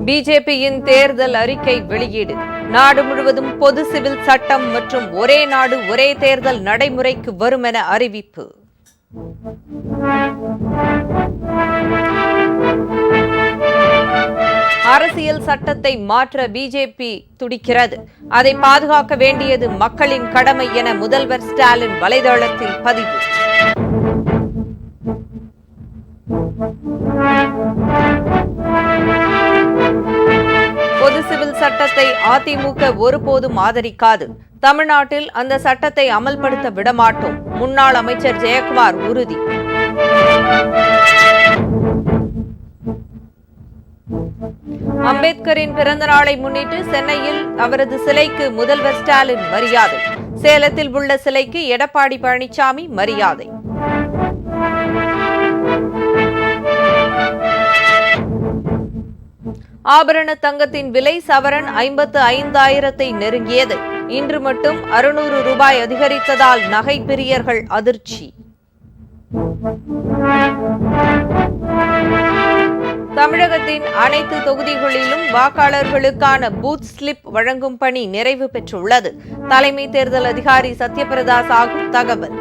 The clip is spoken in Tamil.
பிஜேபியின் தேர்தல் அறிக்கை வெளியீடு. நாடு முழுவதும் பொது சிவில் சட்டம் மற்றும் ஒரே நாடு ஒரே தேர்தல் நடைமுறைக்கு வரும் என அறிவிப்பு. அரசியல் சட்டத்தை மாற்ற பிஜேபி துடிக்கிறது. அதை பாதுகாக்க வேண்டியது மக்களின் கடமை என முதல்வர் ஸ்டாலின் வலைதளத்தில் பதிவு. பொது சிவில் சட்டத்தை அதிமுக ஒருபோதும் ஆதரிக்காது. தமிழ்நாட்டில் அந்த சட்டத்தை அமல்படுத்த விடமாட்டோம். முன்னாள் அமைச்சர் ஜெயக்குமார் உறுதி. அம்பேத்கரின் பிறந்த நாளை முன்னிட்டு சென்னையில் அவரது சிலைக்கு முதல்வர் ஸ்டாலின் மரியாதை. சேலத்தில் உள்ள சிலைக்கு எடப்பாடி பழனிசாமி மரியாதை. ஆபரண தங்கத்தின் விலை சவரன் 55,000 நெருங்கியது. இன்று மட்டும் 600 ரூபாய் அதிகரித்ததால் நகை பிரியர்கள் அதிர்ச்சி. தமிழகத்தின் அனைத்து தொகுதிகளிலும் வாக்காளர்களுக்கான பூத் ஸ்லிப் வழங்கும் பணி நிறைவு பெற்றுள்ளது. தலைமை தேர்தல் அதிகாரி சத்யபிரதா சாஹூ தகவல்.